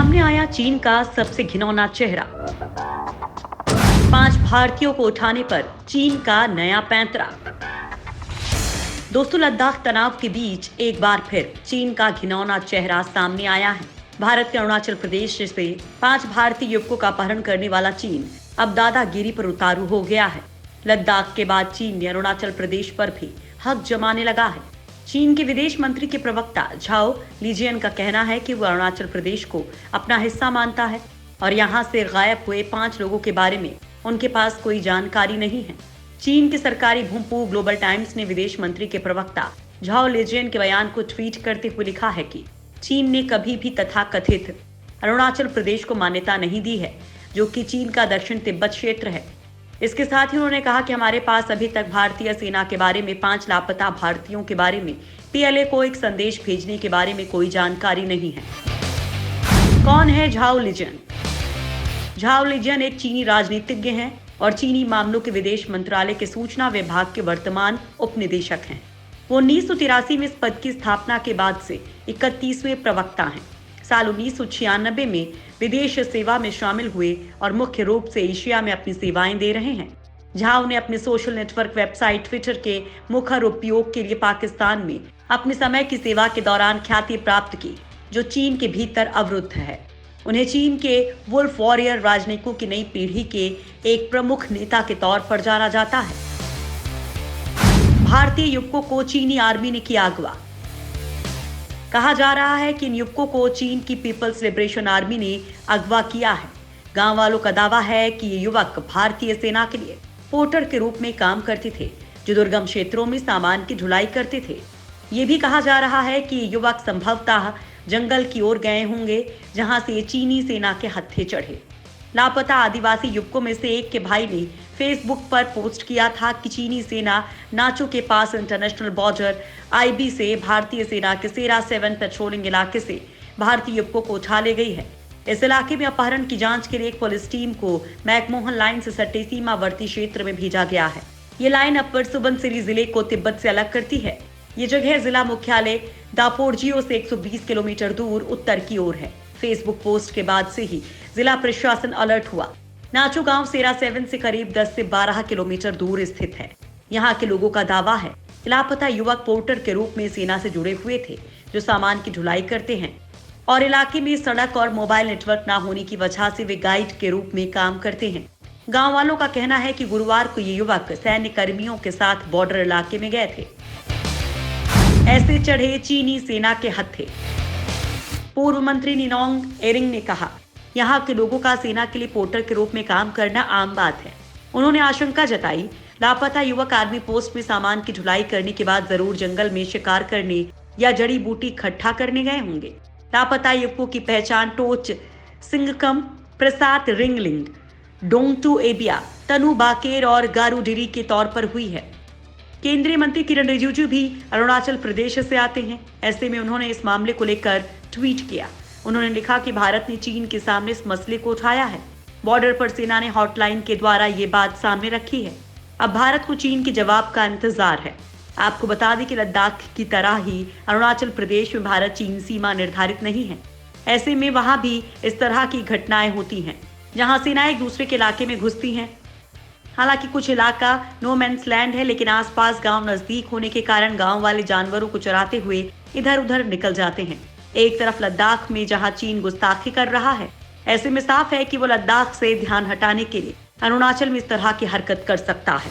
सामने आया चीन का सबसे घिनौना चेहरा। 5 भारतीयों को उठाने पर चीन का नया पैंतरा। दोस्तों, लद्दाख तनाव के बीच एक बार फिर चीन का घिनौना चेहरा सामने आया है। भारत के अरुणाचल प्रदेश से 5 भारतीय युवकों का अपहरण करने वाला चीन अब दादागिरी पर उतारू हो गया है। लद्दाख के बाद चीन ने अरुणाचल प्रदेश पर भी हक जमाने लगा है। चीन के विदेश मंत्री के प्रवक्ता झाओ लिजियन का कहना है कि वो अरुणाचल प्रदेश को अपना हिस्सा मानता है और यहाँ से गायब हुए 5 लोगों के बारे में उनके पास कोई जानकारी नहीं है। चीन के सरकारी भूमपू ग्लोबल टाइम्स ने विदेश मंत्री के प्रवक्ता झाओ लिजियन के बयान को ट्वीट करते हुए लिखा है कि चीन ने कभी भी तथाकथित अरुणाचल प्रदेश को मान्यता नहीं दी है, जो कि चीन का दक्षिण तिब्बत क्षेत्र है। इसके साथ ही उन्होंने कहा कि हमारे पास अभी तक भारतीय सेना के बारे में 5 लापता भारतीयों के बारे में पीएलए को एक संदेश भेजने के बारे में कोई जानकारी नहीं है। कौन है झाओ लिजियन? झाओ लिजियन एक चीनी राजनीतिज्ञ हैं और चीनी मामलों के विदेश मंत्रालय के सूचना विभाग के वर्तमान उपनिदेशक हैं। वो 1983 में इस पद की स्थापना के बाद से 31वें प्रवक्ता हैं। साल 1996 में विदेश सेवा में शामिल हुए और मुख्य रूप से एशिया में अपनी सेवाएं दे रहे हैं। झाओ ने अपने सोशल नेटवर्क वेबसाइट ट्विटर के मुखर उपयोग के लिए पाकिस्तान में अपने समय की सेवा के दौरान ख्याति प्राप्त की, जो चीन के भीतर अवरुद्ध है। उन्हें चीन के वुल्फ वॉरियर राजनयिकों की नई पीढ़ी के एक प्रमुख नेता के तौर पर जाना जाता है। भारतीय युवकों को चीनी आर्मी ने किया अगवा। कहा जा रहा है कि इन युवकों को चीन की पीपल्स लिबरेशन आर्मी ने अगवा किया है। गांव वालों का दावा है कि ये युवक भारतीय सेना के लिए पोर्टर के रूप में काम करते थे, जो दुर्गम क्षेत्रों में सामान की ढुलाई करते थे। ये भी कहा जा रहा है कि ये युवक संभवतः जंगल की ओर गए होंगे, जहां से चीनी सेना के हत्थे चढ़े। लापता आदिवासी युवकों में से एक के भाई ने फेसबुक पर पोस्ट किया था कि चीनी सेना नाचो के पास इंटरनेशनल बॉर्डर आईबी से भारतीय सेना के सेरा 7 पेट्रोलिंग इलाके से भारतीय युवकों को उठा ले गई है। इस इलाके में अपहरण की जांच के लिए एक पुलिस टीम को मैकमोहन लाइन से सटे सीमावर्ती क्षेत्र में भेजा गया है। ये लाइन अपर सुबनसिरी जिले को तिब्बत से अलग करती है। ये जगह जिला मुख्यालय दापोरजियो से 120 किलोमीटर दूर उत्तर की ओर है। फेसबुक पोस्ट के बाद से ही जिला प्रशासन अलर्ट हुआ। नाचो गांव सेरा 7 से करीब 10 से 12 किलोमीटर दूर स्थित है। यहाँ के लोगों का दावा है लापता युवक पोर्टर के रूप में सेना से जुड़े हुए थे, जो सामान की ढुलाई करते हैं और इलाके में सड़क और मोबाइल नेटवर्क न होने की वजह से वे गाइड के रूप में काम करते हैं। गाँव वालों का कहना है कि गुरुवार को ये युवक सैन्य कर्मियों के साथ बॉर्डर इलाके में गए थे। ऐसे चढ़े चीनी सेना के हत्थे। पूर्व मंत्री निनोंग एरिंग ने कहा, यहाँ के लोगों का सेना के लिए पोर्टर के रूप में काम करना आम बात है। उन्होंने आशंका जताई लापता युवक आर्मी पोस्ट में सामान की ढुलाई करने के बाद जरूर जंगल में शिकार करने या जड़ी बूटी इकट्ठा करने गए होंगे। लापता युवकों की पहचान टोच सिंगकम, प्रसाद रिंगलिंग, डोंगटू एबिया, तनु बाकेर और गारूडिरी के तौर पर हुई है। केंद्रीय मंत्री किरण रिजिजू भी अरुणाचल प्रदेश से आते हैं। ऐसे में उन्होंने इस मामले को लेकर ट्वीट किया। उन्होंने लिखा कि भारत ने चीन के सामने इस मसले को उठाया है। बॉर्डर पर सेना ने हॉटलाइन के द्वारा ये बात सामने रखी है। अब भारत को चीन के जवाब का इंतजार है। आपको बता दें कि लद्दाख की तरह ही अरुणाचल प्रदेश में भारत चीन सीमा निर्धारित नहीं है। ऐसे में वहां भी इस तरह की घटनाएं होती हैं, जहां सेना एक दूसरे के इलाके में घुसती हैं। हालांकि कुछ इलाका नो मैंस लैंड है, लेकिन आसपास गांव नजदीक होने के कारण गांव वाले जानवरों को चराते हुए इधर उधर निकल जाते हैं। एक तरफ लद्दाख में जहां चीन गुस्ताखी कर रहा है, ऐसे में साफ है कि वो लद्दाख से ध्यान हटाने के लिए अरुणाचल में इस तरह की हरकत कर सकता है।